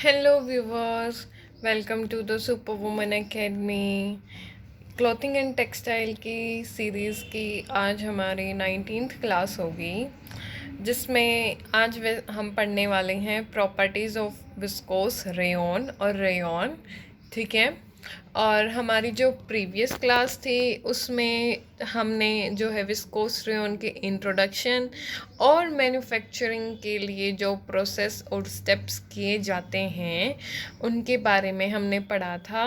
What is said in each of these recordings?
Hello viewers, welcome to the super woman academy. Clothing and textile की series की आज हमारी 19th क्लास होगी, जिसमें आज हम पढ़ने वाले हैं प्रॉपर्टीज़ ऑफ विस्कोस रेयॉन और रेयॉन। ठीक है। और हमारी जो प्रीवियस क्लास थी उसमें हमने जो है विस्कोस रेयॉन के इंट्रोडक्शन और मैन्युफैक्चरिंग के लिए जो प्रोसेस और स्टेप्स किए जाते हैं उनके बारे में हमने पढ़ा था।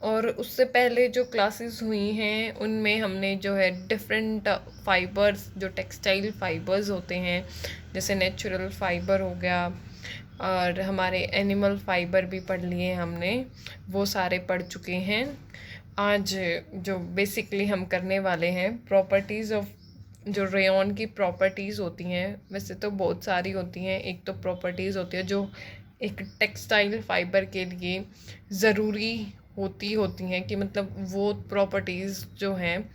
और उससे पहले जो क्लासेस हुई हैं उनमें हमने जो है डिफरेंट फाइबर्स, जो टेक्सटाइल फाइबर्स होते हैं, जैसे नेचुरल फाइबर हो गया और हमारे एनिमल फाइबर भी पढ़ लिए हमने, वो सारे पढ़ चुके हैं। आज जो बेसिकली हम करने वाले हैं प्रॉपर्टीज़ ऑफ जो रेयॉन की प्रॉपर्टीज़ होती हैं, वैसे तो बहुत सारी होती हैं। एक तो प्रॉपर्टीज़ होती है जो एक टेक्सटाइल फाइबर के लिए ज़रूरी होती हैं कि मतलब वो प्रॉपर्टीज़ जो हैं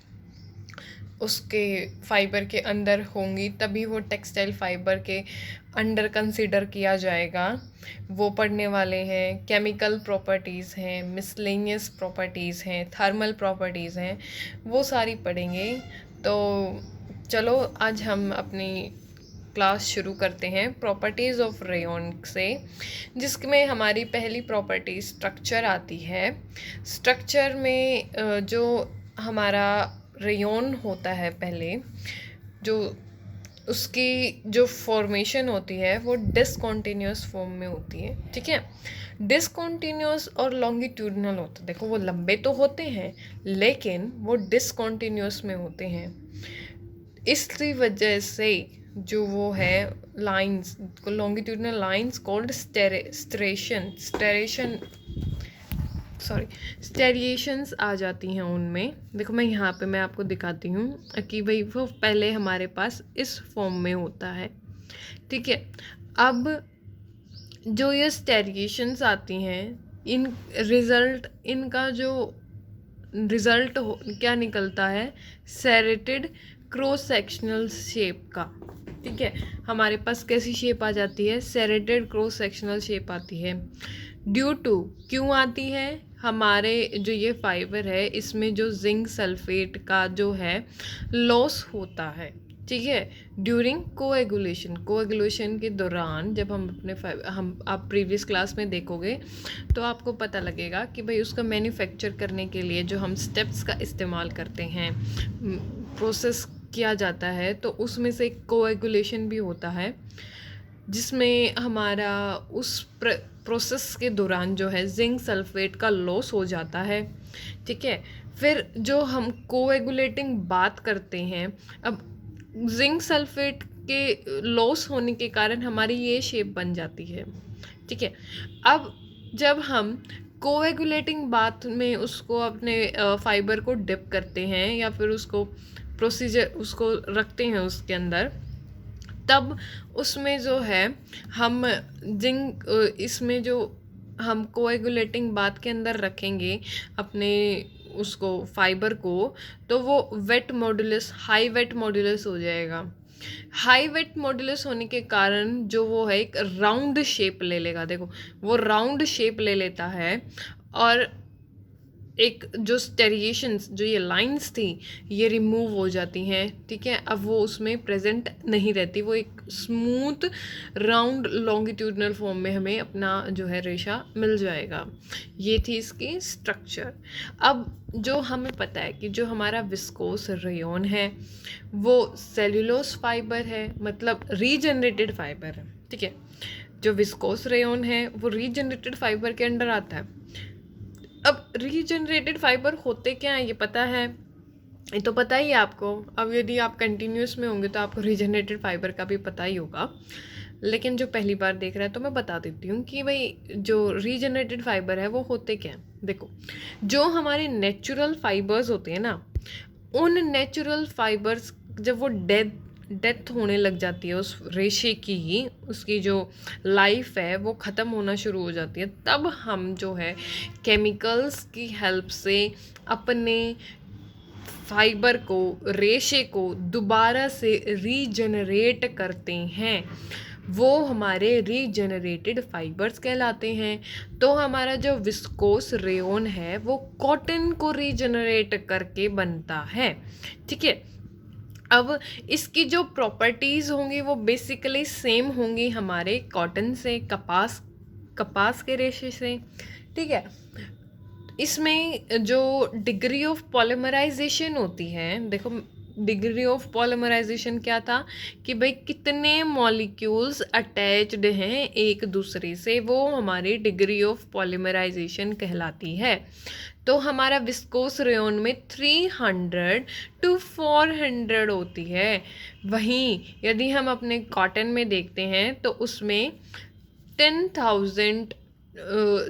उसके फाइबर के अंदर होंगी तभी वो टेक्सटाइल फाइबर के अंडर कंसिडर किया जाएगा। वो पढ़ने वाले हैं। केमिकल प्रॉपर्टीज़ हैं, मिसलेनियस प्रॉपर्टीज़ हैं, थर्मल प्रॉपर्टीज़ हैं, वो सारी पढ़ेंगे। तो चलो आज हम अपनी क्लास शुरू करते हैं प्रॉपर्टीज़ ऑफ रेयॉन से, जिसमें हमारी पहली प्रॉपर्टी स्ट्रक्चर आती है। स्ट्रक्चर में जो हमारा रेयॉन होता है, पहले जो उसकी जो फॉर्मेशन होती है वो डिसकॉन्टीन्यूस फॉर्म में होती है। ठीक है। डिसकॉन्टीन्यूस और लॉन्गिट्यूडनल होता है। देखो, वो लंबे तो होते हैं लेकिन वो डिसकॉन्टीन्यूस में होते हैं। इसकी वजह से जो वो है लाइंस, लॉन्गिट्यूडनल लाइंस कॉल्ड स्टेरिएशंस आ जाती हैं उनमें। देखो, मैं आपको दिखाती हूँ कि भाई वो पहले हमारे पास इस फॉर्म में होता है। ठीक है। अब जो ये स्टेरिएशंस आती हैं, इनका जो रिज़ल्ट क्या निकलता है, सेरेटेड क्रॉस सेक्शनल शेप का। ठीक है। हमारे पास कैसी शेप आ जाती है, सेरेटेड क्रॉस सेक्शनल शेप आती है। ड्यू टू, क्यों आती है, हमारे जो ये फाइबर है इसमें जो जिंक सल्फेट का जो है लॉस होता है। ठीक है। ड्यूरिंग कोएगुलेशन के दौरान जब हम आप प्रीवियस क्लास में देखोगे तो आपको पता लगेगा कि भाई उसका मैन्युफैक्चर करने के लिए जो हम स्टेप्स का इस्तेमाल करते हैं, प्रोसेस किया जाता है, तो उसमें से कोएगुलेशन भी होता है, जिसमें हमारा उस प्रोसेस के दौरान जो है जिंक सल्फेट का लॉस हो जाता है। ठीक है। फिर जो हम कोएगुलेटिंग बात करते हैं, अब जिंक सल्फेट के लॉस होने के कारण हमारी ये शेप बन जाती है। ठीक है। अब जब हम कोएगुलेटिंग बात में उसको अपने फाइबर को डिप करते हैं या फिर उसको प्रोसीजर उसको रखते हैं उसके अंदर, तब उसमें जो है हम जिंक इसमें जो हम कोएगुलेटिंग बात के अंदर रखेंगे अपने उसको फाइबर को, तो वो हाई वेट मॉडुलस हो जाएगा। हाई वेट मॉडुलस होने के कारण जो वो है एक राउंड शेप ले लेगा। देखो, वो राउंड शेप ले लेता है और एक जो स्टेरिएशंस, जो ये लाइंस थी, ये रिमूव हो जाती हैं। ठीक है। अब वो उसमें प्रेजेंट नहीं रहती, वो एक स्मूथ राउंड लॉन्गिट्यूडनल फॉर्म में हमें अपना जो है रेशा मिल जाएगा। ये थी इसकी स्ट्रक्चर। अब जो हमें पता है कि जो हमारा विस्कोस रेयॉन है वो सेल्यूलोस फाइबर है, मतलब रीजनरेटेड फाइबर है। ठीक है। जो विस्कोस रेयॉन है वो रीजनरेटेड फाइबर के अंडर आता है। अब रीजनरेटेड फाइबर होते क्या हैं ये पता है, ये तो पता ही है आपको। अब यदि आप कंटिन्यूस में होंगे तो आपको रीजनरेटेड फाइबर का भी पता ही होगा, लेकिन जो पहली बार देख रहा है तो मैं बता देती हूँ कि भाई जो रीजनरेटेड फाइबर है वो होते क्या हैं। देखो, जो हमारे नेचुरल फाइबर्स होते हैं ना, उन नेचुरल फाइबर्स जब वो डेथ होने लग जाती है उस रेशे की, उसकी जो लाइफ है वो ख़त्म होना शुरू हो जाती है, तब हम जो है केमिकल्स की हेल्प से अपने फाइबर को, रेशे को दोबारा से रीजनरेट करते हैं। वो हमारे रीजनरेटेड फाइबर्स कहलाते हैं। तो हमारा जो विस्कोस रेयोन है वो कॉटन को रीजनरेट करके बनता है। ठीक है, अब इसकी जो प्रॉपर्टीज़ होंगी वो बेसिकली सेम होंगी हमारे कॉटन से, कपास के रेशे से। ठीक है, इसमें जो डिग्री ऑफ पॉलीमराइजेशन होती है, देखो डिग्री ऑफ पॉलीमराइजेशन क्या था कि भाई कितने मॉलिक्यूल्स अटैच्ड हैं एक दूसरे से, वो हमारी डिग्री ऑफ पॉलीमराइजेशन कहलाती है। तो हमारा विस्कोस रेयोन में 300 to 400 होती है। वहीं यदि हम अपने कॉटन में देखते हैं तो उसमें 10,000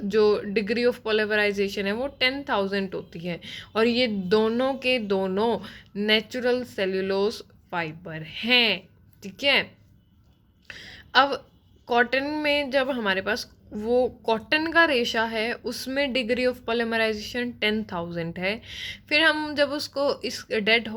जो डिग्री ऑफ पॉलीमराइजेशन है वो 10,000 होती है। और ये दोनों के दोनों नेचुरल सेल्यूलोज फाइबर हैं। ठीक है, अब कॉटन में जब हमारे पास वो कॉटन का रेशा है उसमें डिग्री ऑफ पॉलीमराइजेशन 10,000 है। फिर हम जब उसको इस डेथ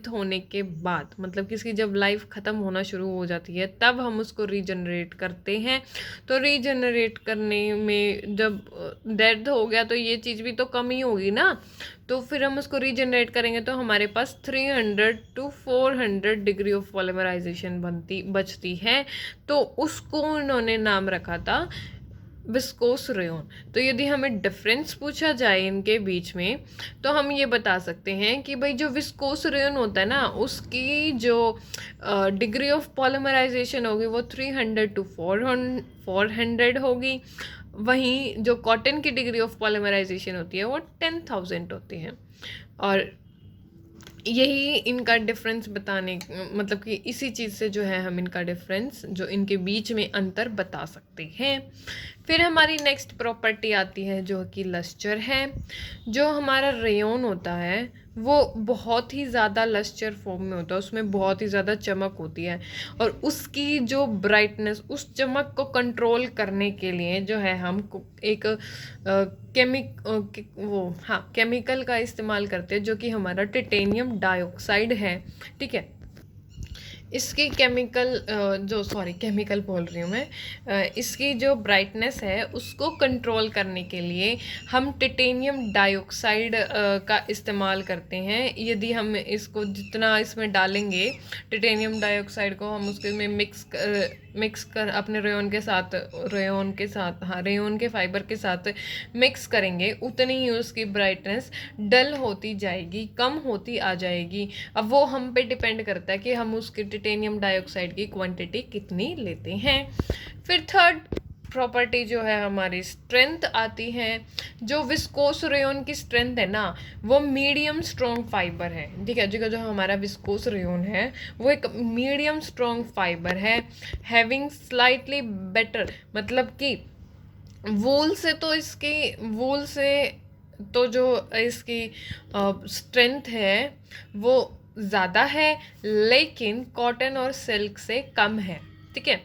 होने के बाद, मतलब किसी जब लाइफ ख़त्म होना शुरू हो जाती है तब हम उसको रीजनरेट करते हैं। तो रीजनरेट करने में जब डेथ हो गया तो ये चीज़ भी तो कम ही होगी ना, तो फिर हम उसको रीजनरेट करेंगे तो हमारे पास 300 to 400 डिग्री ऑफ पॉलीमराइजेशन बचती है। तो उसको उन्होंने नाम रखा था विस्कोस रेयोन। तो यदि हमें डिफरेंस पूछा जाए इनके बीच में तो हम ये बता सकते हैं कि भाई जो विस्कोस रेयोन होता है ना उसकी जो डिग्री ऑफ पॉलीमराइजेशन होगी वो 300 to 400 होगी। वहीं जो कॉटन की डिग्री ऑफ पॉलीमराइजेशन होती है वो 10,000 होती है। और यही इनका डिफरेंस बताने, मतलब कि इसी चीज़ से जो है हम इनका डिफरेंस, जो इनके बीच में अंतर बता सकते हैं। फिर हमारी नेक्स्ट प्रॉपर्टी आती है जो कि लस्चर है। जो हमारा रेयोन होता है वो बहुत ही ज़्यादा लस्चर फॉर्म में होता है, उसमें बहुत ही ज़्यादा चमक होती है। और उसकी जो ब्राइटनेस, उस चमक को कंट्रोल करने के लिए जो है हम एक केमिकल का इस्तेमाल करते हैं जो कि हमारा टिटेनियम डाइऑक्साइड है। ठीक है, इसकी केमिकल बोल रही हूँ मैं, इसकी जो ब्राइटनेस है उसको कंट्रोल करने के लिए हम टिटेनियम डाइऑक्साइड का इस्तेमाल करते हैं। यदि हम इसको जितना इसमें डालेंगे टिटेनियम डाइऑक्साइड को, हम उसके में मिक्स कर अपने रेयोन के फाइबर के साथ मिक्स करेंगे, उतनी ही उसकी ब्राइटनेस डल होती जाएगी, कम होती आ जाएगी। अब वो हम पे डिपेंड करता है कि हम उसके टिटेनियम डाइऑक्साइड की क्वांटिटी कितनी लेते हैं। फिर थर्ड प्रॉपर्टी जो है हमारी स्ट्रेंथ आती है। जो विस्कोस रेयोन की स्ट्रेंथ है ना वो मीडियम स्ट्रॉन्ग फाइबर है। ठीक है, जो हमारा विस्कोस रेयोन है वो एक मीडियम स्ट्रॉन्ग फाइबर है, हैविंग स्लाइटली बेटर, मतलब कि वूल से तो जो इसकी स्ट्रेंथ है वो ज़्यादा है, लेकिन कॉटन और सिल्क से कम है। ठीक है,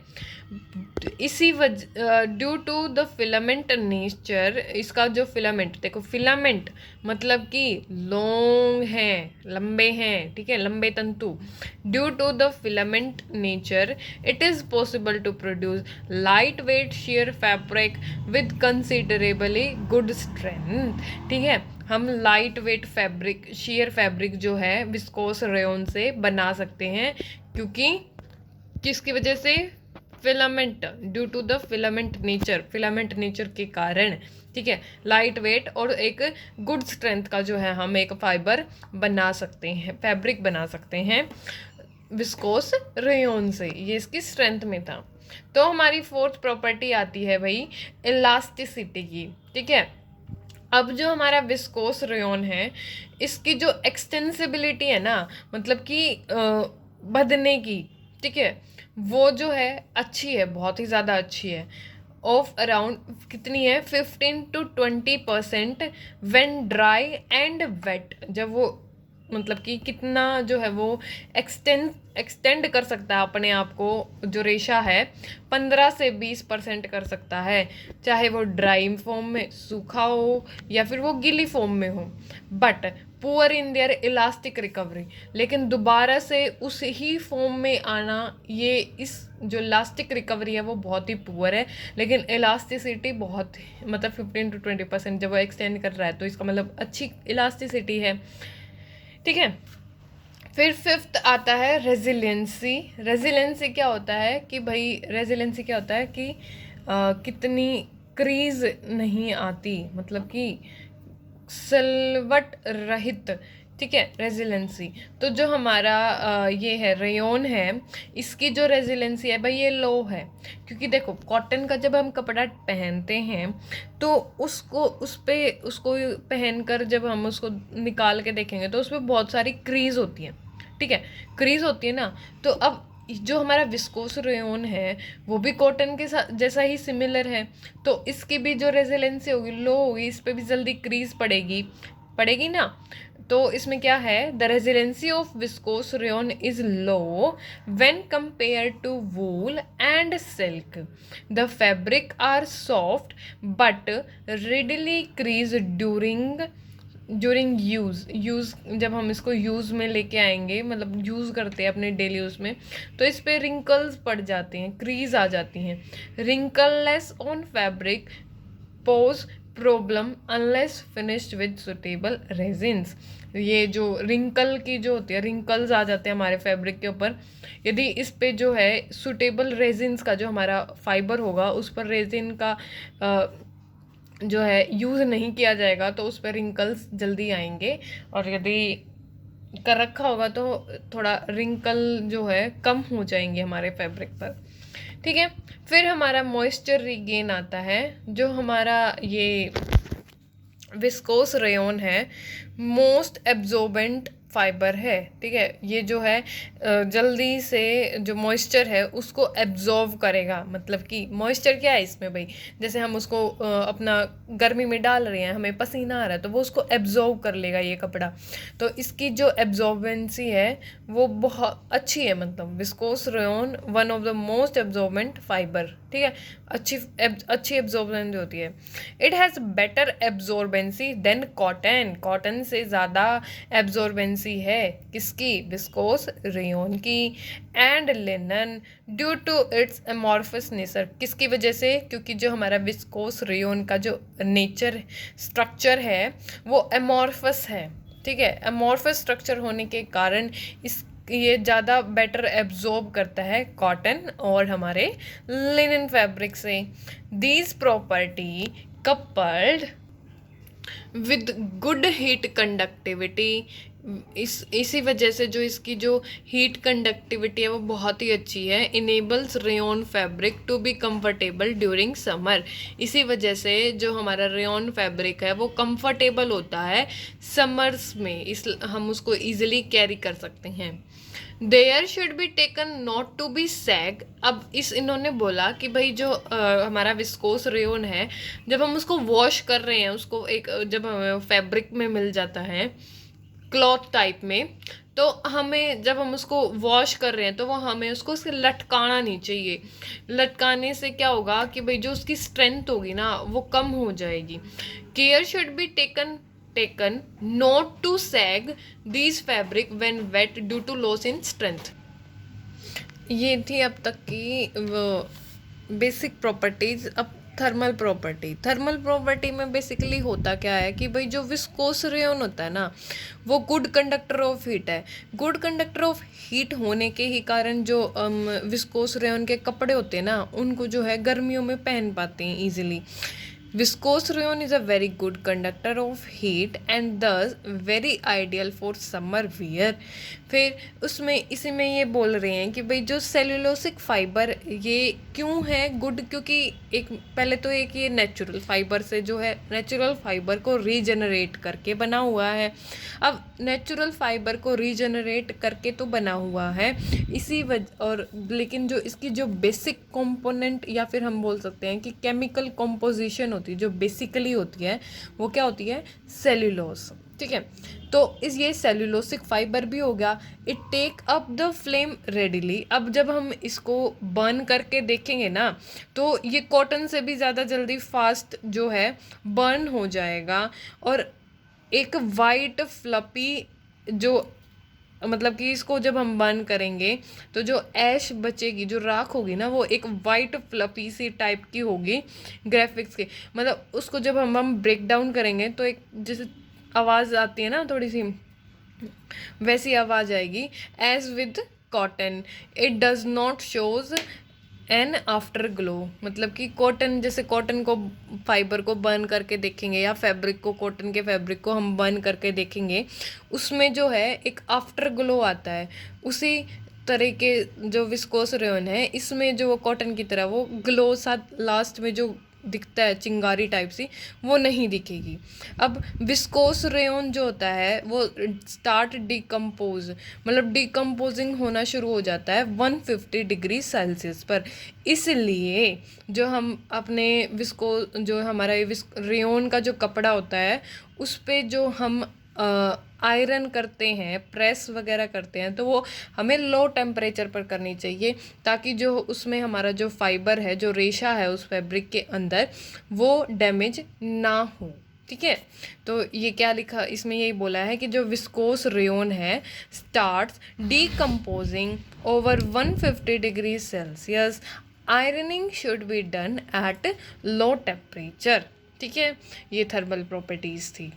इसी वजह due to the filament nature, इसका जो फिलामेंट, देखो फिलामेंट मतलब कि लॉन्ग हैं, लंबे हैं। ठीक है, लंबे तंतु। Due to the filament nature it is possible to produce light weight sheer fabric with considerably good strength. ठीक है, हम लाइट वेट शेयर फैब्रिक जो है विस्कोस रेयोन से बना सकते हैं, क्योंकि किसकी वजह से? Filament, due to the filament nature के कारण। ठीक है, लाइट वेट और एक गुड स्ट्रेंथ का जो है हम एक फैब्रिक बना सकते हैं विस्कोस रेयोन से। ये इसकी स्ट्रेंथ में था। तो हमारी फोर्थ प्रॉपर्टी आती है भाई इलास्टिसिटी की। ठीक है, अब जो हमारा विस्कोस रेयोन है इसकी जो एक्सटेंसिबिलिटी है ना, मतलब कि बधने की, ठीक है, वो जो है अच्छी है, बहुत ही ज़्यादा अच्छी है। ऑफ अराउंड कितनी है? 15 to 20% when dry and wet. जब वो मतलब कि कितना जो है वो एक्सटेंड कर सकता है अपने आप को, जो रेशा है 15 से 20% कर सकता है, चाहे वो ड्राई फॉर्म में सूखा हो या फिर वो गीली फॉर्म में हो। But poor in their elastic recovery, लेकिन दोबारा से उस ही फॉर्म में आना, ये इस जो इलास्टिक रिकवरी है वो बहुत ही पुअर है, लेकिन इलास्टिसिटी बहुत, मतलब 15 to 20% जब वो एक्सटेंड कर रहा है तो इसका मतलब अच्छी इलास्टिसिटी है, ठीक है। फिर फिफ्थ आता है रेजिलेंसी। रेजिलेंसी क्या होता है कि भाई, रेजिलेंसी क्या होता है कि कितनी क्रीज नहीं आती, मतलब कि सिलवट रहित, ठीक है, रेजिलेंसी। तो जो हमारा ये है रेयन है, इसकी जो रेजिलेंसी है भाई ये लो है, क्योंकि देखो कॉटन का जब हम कपड़ा पहनते हैं तो उसको पहनकर जब हम उसको निकाल के देखेंगे तो उसमें बहुत सारी क्रीज होती हैं, ठीक है, क्रीज होती है ना। तो अब जो हमारा विस्कोस रेयन है वो भी कॉटन के साथ जैसा ही सिमिलर है, तो इसकी भी जो रेजिलेंसी होगी लो होगी, इस पर भी जल्दी क्रीज पड़ेगी ना। तो इसमें क्या है, the resiliency of viscose rayon is low when compare to wool and silk. The fabric are soft but readily crease during use जब हम इसको यूज़ में लेके आएंगे, मतलब यूज़ करते हैं अपने डेली यूज़ में, तो इस पर रिंकल्स पड़ जाते हैं, क्रीज आ जाती हैं। Wrinkles on fabric pose problem unless finished with suitable resins. ये जो रिंकल की जो होती है, रिंकल्स आ जाते हैं हमारे फैब्रिक के ऊपर, यदि इस पे जो है सुटेबल रेजिन्स का जो हमारा फाइबर होगा उस पर रेजिन का जो है यूज़ नहीं किया जाएगा तो उस पर रिंकल्स जल्दी आएंगे, और यदि कर रखा होगा तो थोड़ा रिंकल जो है कम हो जाएंगे हमारे फैब्रिक पर, ठीक है। फिर हमारा मॉइस्चर रिगेन आता है, जो हमारा ये विस्कोस रेयन है मोस्ट एब्जॉर्बेंट फाइबर है, ठीक है। ये जो है जल्दी से जो मॉइस्चर है उसको एब्जॉर्व करेगा, मतलब कि मॉइस्चर क्या है इसमें भाई, जैसे हम उसको अपना गर्मी में डाल रहे हैं, हमें पसीना आ रहा है तो वो उसको एब्जॉर्व कर लेगा ये कपड़ा, तो इसकी जो एब्जॉर्बेंसी है वो बहुत अच्छी है, मतलब viscose rayon one of the most absorbent fibre, ठीक है, अच्छी एब्जॉर्बेंस होती है। It has better absorbency than cotton, cotton से ज़्यादा एब्जॉर्बेंसी है किसकी, विस्कोस रेयन की। And linen due to its amorphous nature, किसकी वजह से, क्योंकि जो हमारा विस्कोस रेयन का जो नेचर स्ट्रक्चर है वो अमॉर्फस है, ठीक है। अमॉर्फस स्ट्रक्चर होने के कारण ये ज़्यादा बेटर एब्जॉर्ब करता है कॉटन और हमारे लिनन फैब्रिक से। These property coupled with good heat conductivity, इसी वजह से जो इसकी जो हीट कंडक्टिविटी है वो बहुत ही अच्छी है। Enables rayon fabric to be comfortable during summer, इसी वजह से जो हमारा रेयन फैब्रिक है वो कंफर्टेबल होता है समर्स में, इस हम उसको ईजिली कैरी कर सकते हैं। There should be taken not to be sag. अब इन्होंने बोला कि भाई जो हमारा विस्कोस रेयन है, जब हम उसको वॉश कर रहे हैं, उसको एक जब हमें फैब्रिक में मिल जाता है क्लॉथ टाइप में, तो हमें जब हम उसको वॉश कर रहे हैं तो वो हमें उसको लटकाना नहीं चाहिए। लटकाने से क्या होगा कि भाई जो उसकी स्ट्रेंथ होगी ना वो कम हो जाएगी। Care should be taken not to sag these fabric when wet due to loss in strength. ये थी अब तक की बेसिक प्रॉपर्टीज। अब थर्मल प्रॉपर्टी में बेसिकली होता क्या है कि भाई जो विस्कोस रेयन होता है ना वो गुड कंडक्टर ऑफ हीट है। गुड कंडक्टर ऑफ हीट होने के ही कारण जो विस्कोस रेयन के कपड़े होते हैं ना उनको जो है गर्मियों में पहन पाते हैं easily. Viscose rayon is a very good conductor of heat and thus very ideal for summer wear। फिर उसमें इसी में ये बोल रहे हैं कि भाई जो सेलुलोसिक फाइबर ये क्यों है गुड, क्योंकि एक पहले तो एक ये नेचुरल फाइबर से जो है नेचुरल फाइबर को रीजनरेट करके बना हुआ है। अब नेचुरल फाइबर को रीजनरेट करके तो बना हुआ है इसी वजह, और लेकिन जो इसकी जो बेसिक कंपोनेंट या फिर हम बोल सकते हैं कि केमिकल कंपोजिशन होती है जो बेसिकली होती है वो क्या होती है, सेल्यूलोज, ठीक है। तो इस ये सेल्यूलोसिक फाइबर भी होगा। It take up the flame readily. अब जब हम इसको बर्न करके देखेंगे ना तो ये कॉटन से भी ज़्यादा जल्दी फास्ट जो है बर्न हो जाएगा। और एक वाइट फ्लपी जो मतलब कि इसको जब हम बर्न करेंगे तो जो ऐश बचेगी, जो राख होगी ना, वो एक वाइट फ्लपी सी टाइप की होगी ग्राफिक्स के। मतलब उसको जब हम ब्रेक डाउन करेंगे तो एक जैसे आवाज़ आती है ना थोड़ी सी, वैसी आवाज़ आएगी। As with cotton it does not shows an after glow. मतलब कि कॉटन, जैसे कॉटन को फाइबर को बर्न करके देखेंगे या फैब्रिक को, कॉटन के फैब्रिक को हम बर्न करके देखेंगे, उसमें जो है एक आफ्टर ग्लो आता है। उसी तरह के जो विस्कोस रेयन है, इसमें जो वो कॉटन की तरह वो ग्लो सा लास्ट में जो दिखता है चिंगारी टाइप सी, वो नहीं दिखेगी। अब विस्कोस रेयन जो होता है वो स्टार्ट डिकम्पोज, मतलब डिकम्पोजिंग होना शुरू हो जाता है 150 डिग्री सेल्सियस पर। इसलिए जो हम अपने जो हमारा ये रेयन का जो कपड़ा होता है उस पे जो हम आयरन करते हैं, प्रेस वगैरह करते हैं, तो वो हमें लो टेम्परेचर पर करनी चाहिए, ताकि जो उसमें हमारा जो फाइबर है, जो रेशा है उस फैब्रिक के अंदर, वो डैमेज ना हो। ठीक है, तो ये क्या लिखा इसमें, यही बोला है कि जो विस्कोस रेयन है starts decomposing over 150 degree Celsius. Ironing should be done at low temperature. ठीक है, ये थर्मल प्रॉपर्टीज़ थी।